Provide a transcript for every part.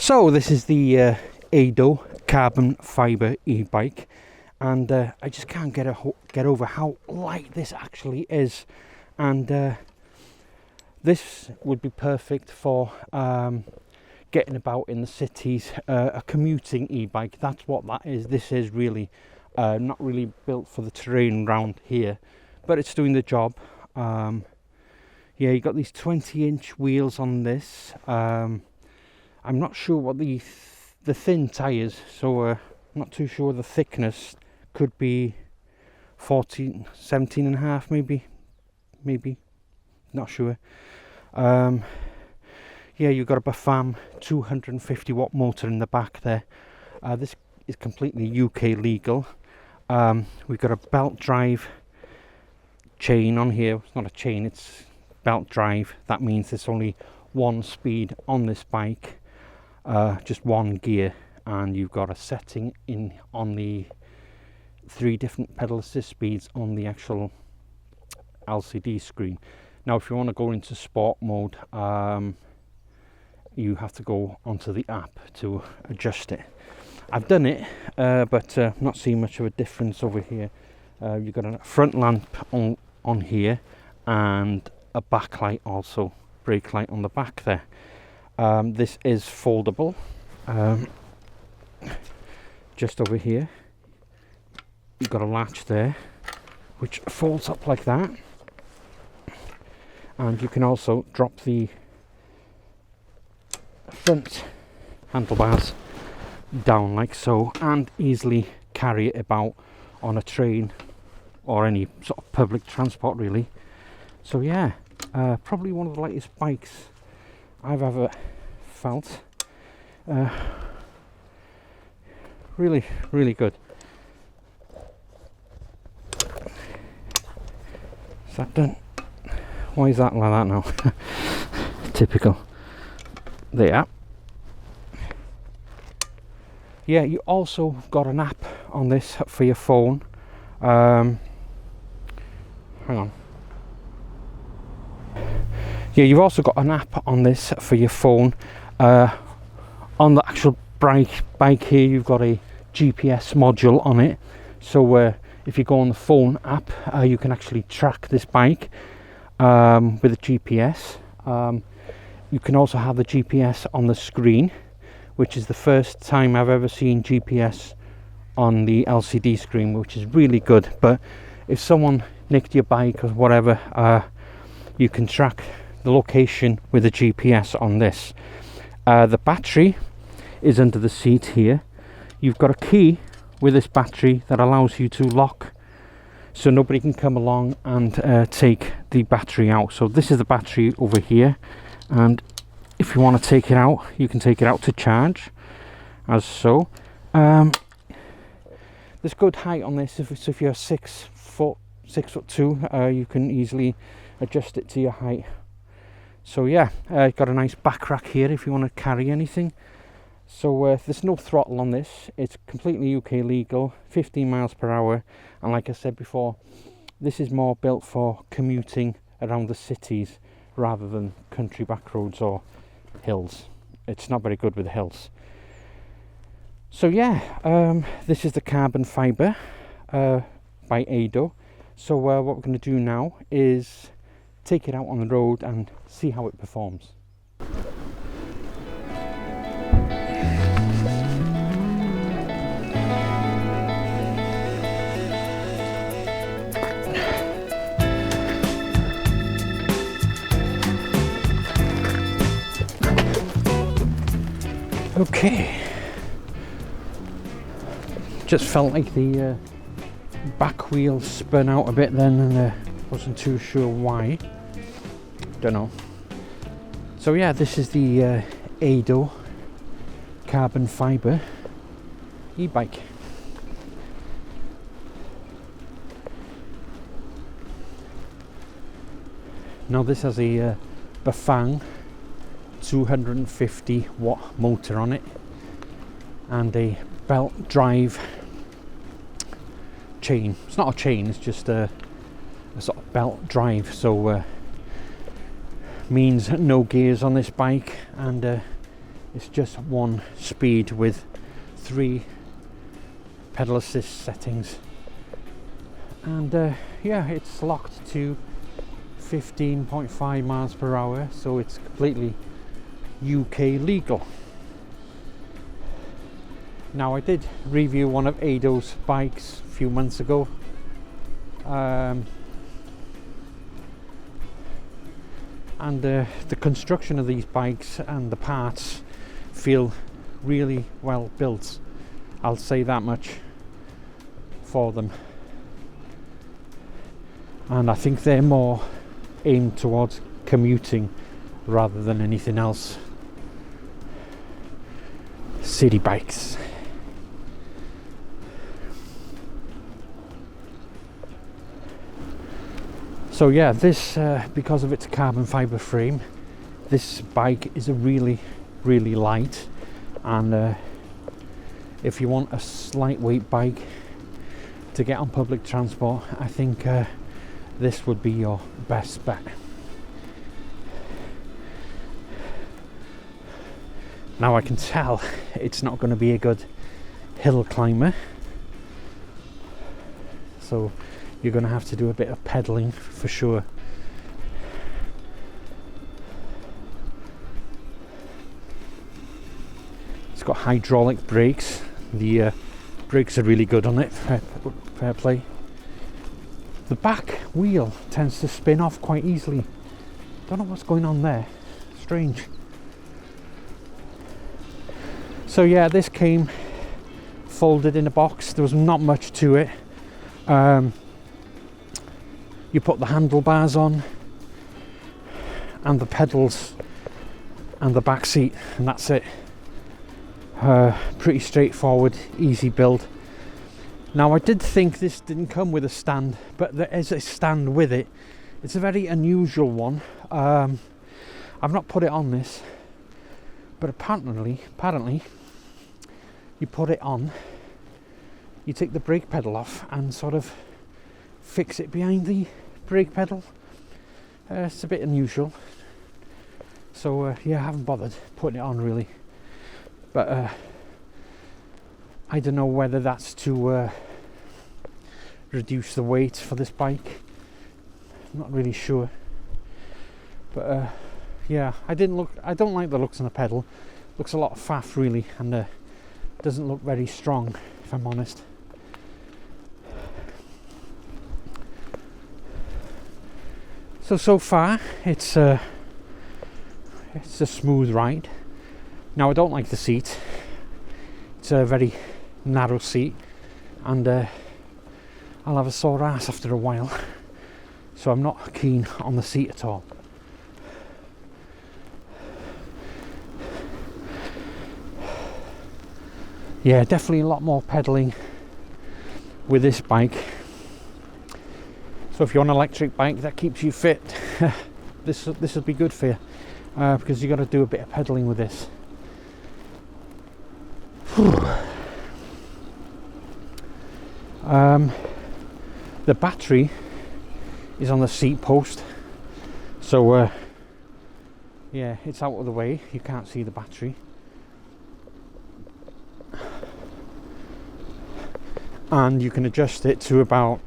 So this is the Ado carbon fibre e-bike, and I just can't get over how light this actually is, and this would be perfect for getting about in the cities, a commuting e-bike. That's what that is. This is really not really built for the terrain around here, but it's doing the job. Yeah, you got these 20-inch wheels on this. I'm not sure what the thin tyres, so I'm not too sure. The thickness could be 17 and a half, maybe, not sure. Yeah, you've got a Bafam 250 watt motor in the back there. This is completely UK legal. We've got a belt drive chain on here. It's not a chain, it's belt drive. That means there's only one speed on this bike, just one gear, and you've got a setting in on the 3 different pedal assist speeds on the actual LCD screen. Now if you want to go into sport mode, you have to go onto the app to adjust it. I've done it, but not seeing much of a difference over here. You've got a front lamp on here and a backlight, also brake light on the back there. This is foldable. Just over here you've got a latch there which folds up like that, and you can also drop the front handlebars down like so and easily carry it about on a train or any sort of public transport really. So yeah, probably one of the lightest bikes I've ever felt. Really good. Is that done? Why is that like that now? Typical. There. Yeah, you also got an app on this for your phone. Hang on. Yeah, you've also got an app on this for your phone. On the actual bike here, you've got a GPS module on it. So if you go on the phone app, you can actually track this bike with a GPS. You can also have the GPS on the screen, which is the first time I've ever seen GPS on the LCD screen, which is really good. But if someone nicked your bike or whatever, you can track the location with the GPS on this. The battery is under the seat here. You've got a key with this battery that allows you to lock, so nobody can come along and take the battery out. So this is the battery over here, and if you want to take it out, you can take it out to charge as so. There's good height on this. If you're 6'2", you can easily adjust it to your height. So yeah, got a nice back rack here if you want to carry anything. So there's no throttle on this. It's completely UK legal, 15 miles per hour, and like I said before, this is more built for commuting around the cities rather than country back roads or hills. It's not very good with hills. So yeah, this is the carbon fibre by Ado. So what we're going to do now is take it out on the road and see how it performs. Okay, just felt like the back wheel spun out a bit then, and wasn't too sure why. Don't know. So yeah, this is the Ado carbon fibre e-bike. Now this has a Bafang 250 watt motor on it and a belt drive chain. It's not a chain, it's just a sort of belt drive, so means no gears on this bike, and It's just one speed with 3 pedal assist settings, and yeah, it's locked to 15.5 miles per hour, so it's completely UK legal. Now, I did review one of Ado's bikes a few months ago, and the construction of these bikes and the parts feel really well built. I'll say that much for them, and I think they're more aimed towards commuting rather than anything else. City bikes. So yeah, this because of its carbon fiber frame, this bike is a really light, and if you want a lightweight bike to get on public transport, I think this would be your best bet. Now, I can tell it's not going to be a good hill climber, so you're going to have to do a bit of pedaling for sure. It's got hydraulic brakes. The brakes are really good on it, fair play. The back wheel tends to spin off quite easily. Don't know what's going on there. Strange. So yeah, this came folded in a box. There was not much to it. You put the handlebars on and the pedals and the back seat, and that's it. Pretty straightforward, easy build. Now, I did think this didn't come with a stand, but there is a stand with it. It's a very unusual one. I've not put it on this, but apparently you put it on, you take the brake pedal off and sort of fix it behind the brake pedal. It's a bit unusual, so yeah, I haven't bothered putting it on really, but I don't know whether that's to reduce the weight for this bike. I'm not really sure, but yeah, I don't like the looks on the pedal. Looks a lot of faff really, and doesn't look very strong, if I'm honest. So far it's a smooth ride. Now, I don't like the seat. It's a very narrow seat, and I'll have a sore ass after a while, so I'm not keen on the seat at all. Yeah, definitely a lot more pedaling with this bike. So if you're on an electric bike that keeps you fit, this will be good for you, because you got to do a bit of pedaling with this. The battery is on the seat post, so yeah, it's out of the way. You can't see the battery. And you can adjust it to about,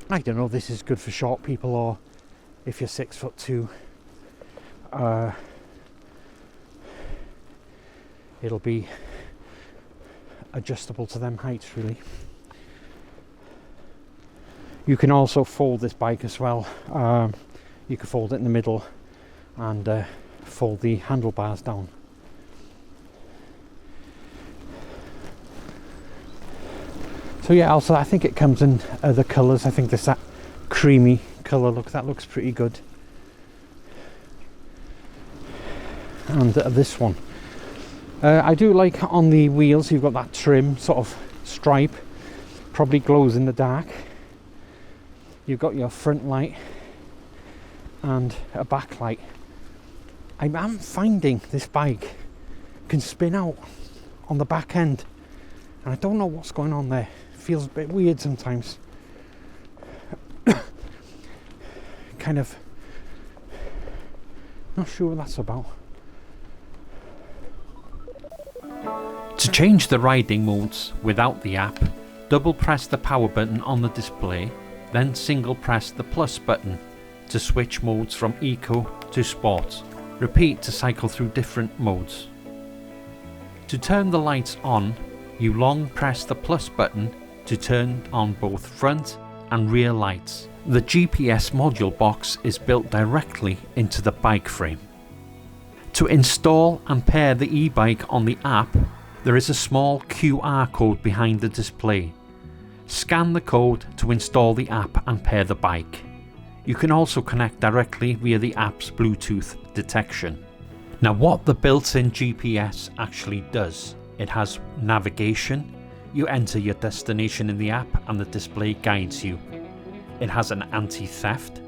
I don't know, this is good for short people, or if you're 6'2", it'll be adjustable to them heights really. You can also fold this bike as well. You can fold it in the middle and fold the handlebars down. So yeah, also I think it comes in other colours. I think there's that creamy colour look, that looks pretty good. And this one. I do like on the wheels, you've got that trim sort of stripe, probably glows in the dark. You've got your front light and a back light. I am finding this bike can spin out on the back end, and I don't know what's going on there. It feels a bit weird sometimes. Kind of not sure what that's about. To change the riding modes without the app, double press the power button on the display, then single press the plus button to switch modes from eco to sport. Repeat to cycle through different modes. To turn the lights on, you long press the plus button to turn on both front and rear lights. The GPS module box is built directly into the bike frame. To install and pair the e-bike on the app, there is a small QR code behind the display. Scan the code to install the app and pair the bike. You can also connect directly via the app's Bluetooth detection. Now, what the built-in GPS actually does, it has navigation. You enter your destination in the app and the display guides you. It has an anti-theft,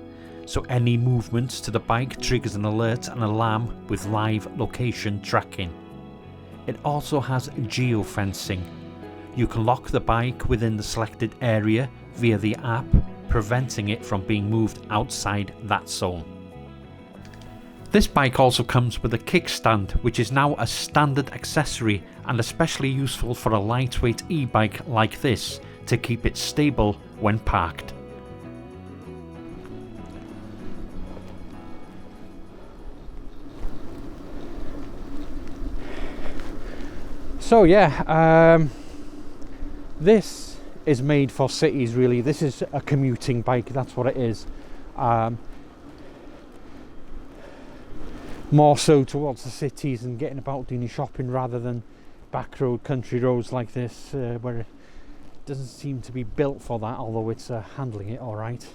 so any movements to the bike triggers an alert and alarm with live location tracking. It also has geofencing. You can lock the bike within the selected area via the app, preventing it from being moved outside that zone. This bike also comes with a kickstand, which is now a standard accessory and especially useful for a lightweight e-bike like this to keep it stable when parked. So yeah, this is made for cities really. This is a commuting bike, that's what it is. More so towards the cities and getting about doing your shopping rather than back road country roads like this, where it doesn't seem to be built for that, although it's handling it all right.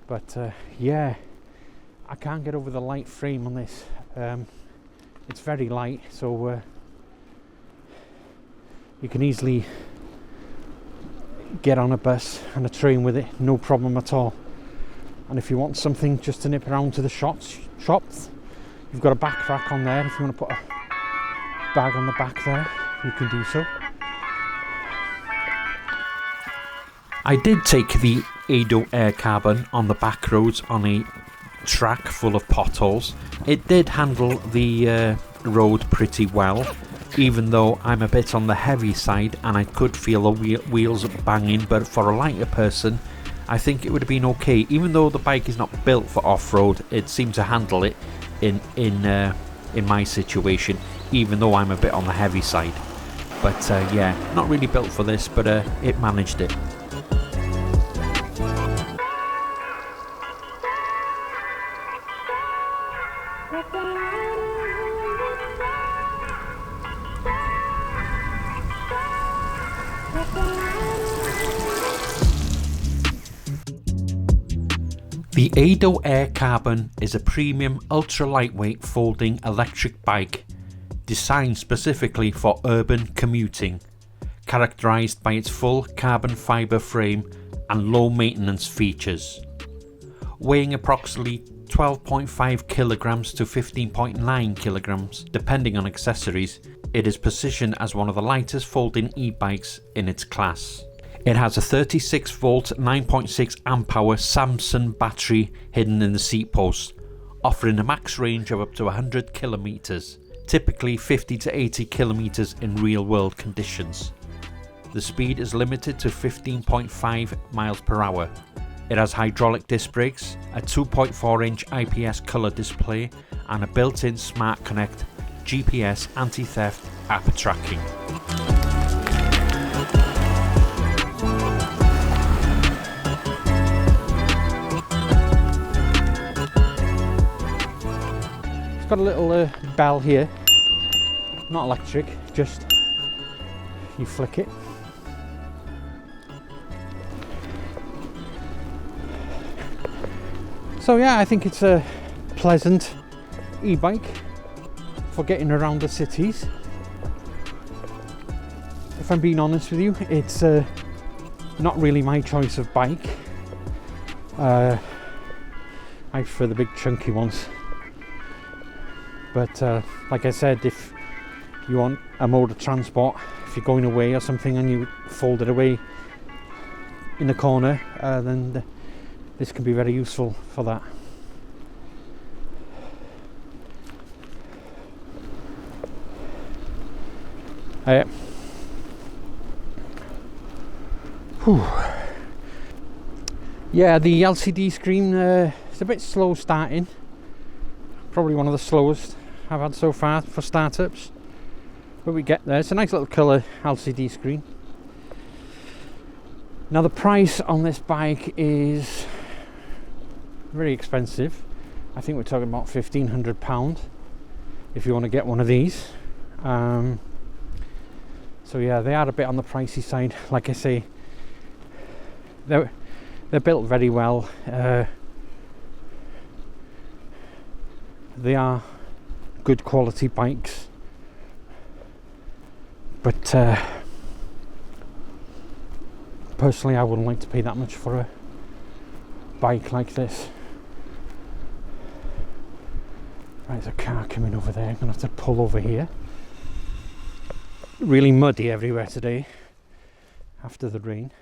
But yeah, I can't get over the light frame on this. It's very light, so you can easily get on a bus and a train with it, no problem at all. And if you want something just to nip around to the shops, you've got a back rack on there. If you want to put a bag on the back there, you can do so. I did take the Ado Air Carbon on the back roads on a track full of potholes. It did handle the road pretty well, even though I'm a bit on the heavy side and I could feel the wheels banging, but for a lighter person I think it would have been okay. Even though the bike is not built for off-road, it seemed to handle it in my situation, even though I'm a bit on the heavy side. But yeah, not really built for this, but it managed it. The Ado Air Carbon is a premium ultra-lightweight folding electric bike designed specifically for urban commuting, characterised by its full carbon fibre frame and low maintenance features. Weighing approximately 12.5 kilograms to 15.9 kilograms depending on accessories, it is positioned as one of the lightest folding e-bikes in its class. It has a 36 volt 9.6 amp hour Samsung battery hidden in the seat post, offering a max range of up to 100 kilometers, typically 50 to 80 kilometers in real world conditions. The speed is limited to 15.5 miles per hour. It has hydraulic disc brakes, a 2.4 inch IPS color display and a built-in Smart Connect GPS anti-theft app tracking. Got a little bell here, not electric, just you flick it. So yeah, I think it's a pleasant e-bike for getting around the cities. If I'm being honest with you, it's not really my choice of bike. I prefer the big chunky ones. But like I said, if you want a mode of transport, if you're going away or something and you fold it away in the corner, then this can be very useful for that. Whew. Yeah, the LCD screen is a bit slow starting. Probably one of the slowest I've had so far for startups. But we get there. It's a nice little colour LCD screen. Now the price on this bike is very expensive. I think we're talking about £1,500 if you want to get one of these. So yeah, they are a bit on the pricey side. Like I say, they're built very well. They are good quality bikes, but personally I wouldn't like to pay that much for a bike like this. Right, there's a car coming over there. I'm gonna have to pull over here. Really muddy everywhere today after the rain.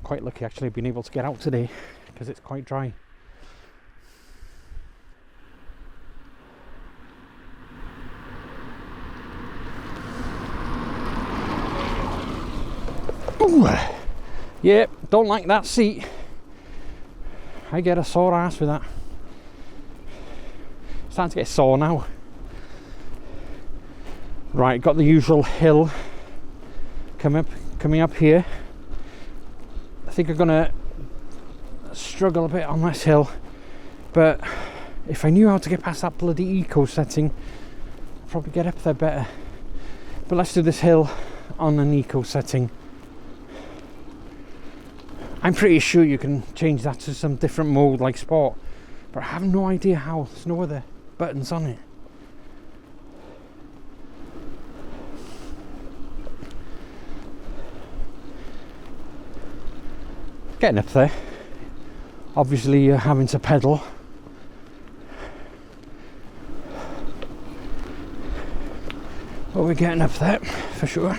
Quite lucky actually being able to get out today because it's quite dry. Ooh. Yeah, don't like that seat. I get a sore ass with that. Starting to get sore now. Right, got the usual hill coming up here. I think I'm gonna struggle a bit on this hill, but if I knew how to get past that bloody eco setting, I'd probably get up there better. But let's do this hill on an eco setting. I'm pretty sure you can change that to some different mode like sport, but I have no idea how. There's no other buttons on it. Getting up there. Obviously you're having to pedal. But we're getting up there for sure.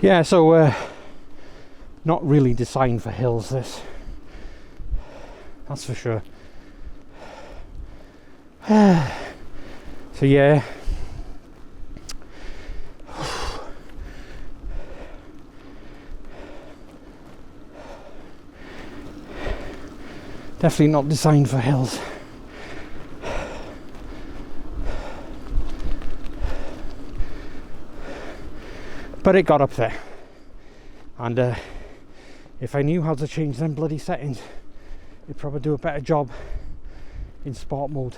Yeah, so not really designed for hills, this. That's for sure. So yeah. Definitely not designed for hills. But it got up there, and if I knew how to change them bloody settings, it'd probably do a better job in sport mode.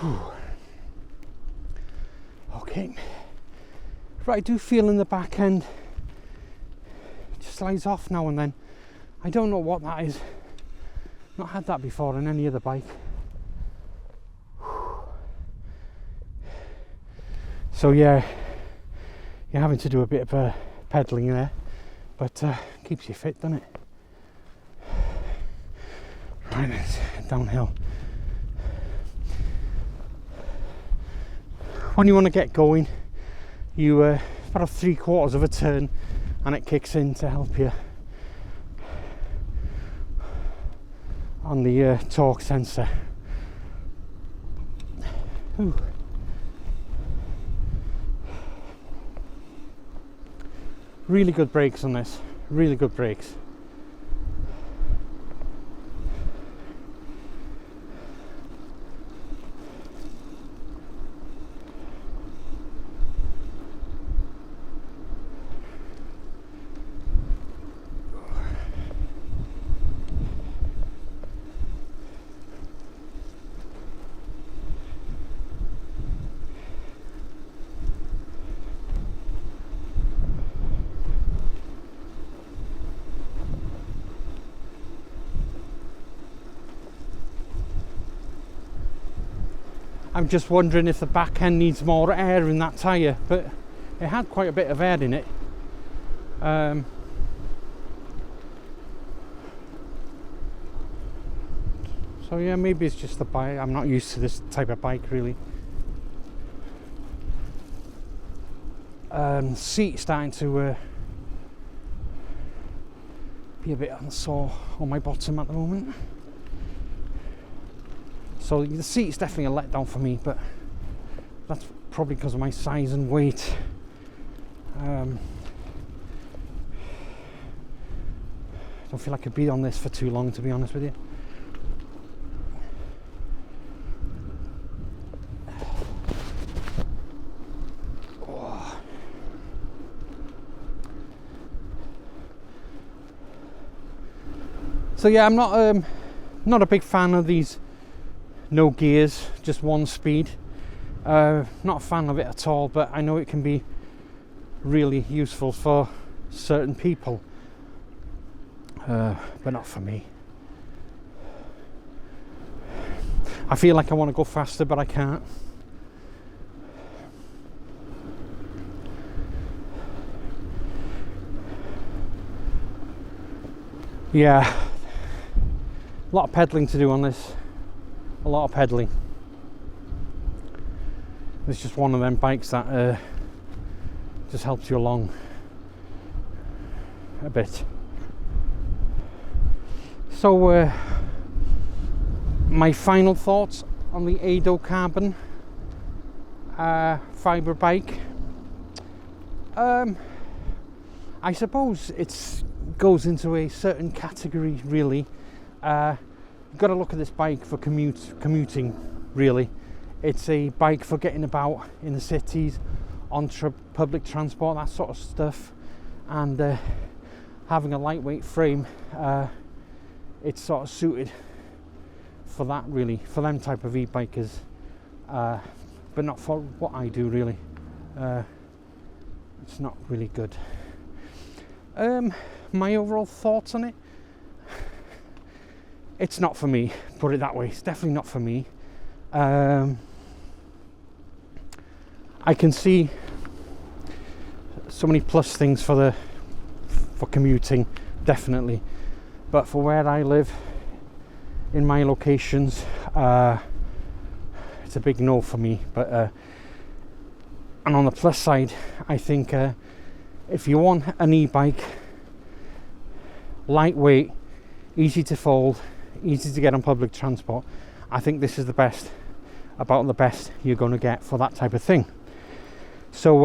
Whew. Okay, right, I do feel in the back end it just slides off now and then. I don't know what that is. Not had that before on any other bike. So yeah, you're having to do a bit of pedalling there, but keeps you fit, doesn't it? Right, it's downhill. When you want to get going, you about 3/4 of a turn and it kicks in to help you on the torque sensor. Ooh. Really good brakes on this, really good brakes. I'm just wondering if the back end needs more air in that tyre, but it had quite a bit of air in it. So So yeah, maybe it's just the bike. I'm not used to this type of bike really. Seat starting to be a bit sore on my bottom at the moment. So the seat's definitely a letdown for me, but that's probably because of my size and weight. I don't feel I could be on this for too long, to be honest with you. So yeah, I'm not a big fan of these no gears, just one speed. Not a fan of it at all, but I know it can be really useful for certain people, but not for me. I feel like I want to go faster, but I can't. Yeah, a lot of pedaling to do on this. A lot of pedaling. It's just one of them bikes that just helps you along a bit. So my final thoughts on the Ado Carbon fibre bike. I suppose it goes into a certain category really. You've got to look at this bike for commuting really. It's a bike for getting about in the cities, on public transport, that sort of stuff, and having a lightweight frame, it's sort of suited for that really, for them type of e-bikers, but not for what I do really. It's not really good. My overall thoughts on it, it's not for me, put it that way. It's definitely not for me. I can see so many plus things for commuting, definitely, but for where I live, in my locations, it's a big no for me. But and on the plus side, I think if you want an e-bike, lightweight, easy to fold, easy to get on public transport, I think this is about the best you're going to get for that type of thing. So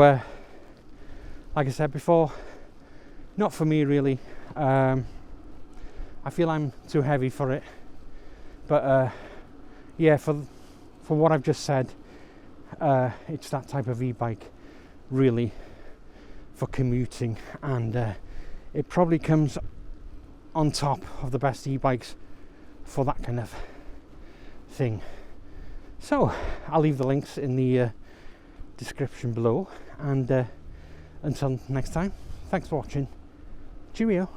like I said before, not for me really. I feel I'm too heavy for it, but yeah, for what I've just said, it's that type of e-bike really for commuting, and it probably comes on top of the best e-bikes for that kind of thing. So I'll leave the links in the description below, and until next time, thanks for watching. Cheerio.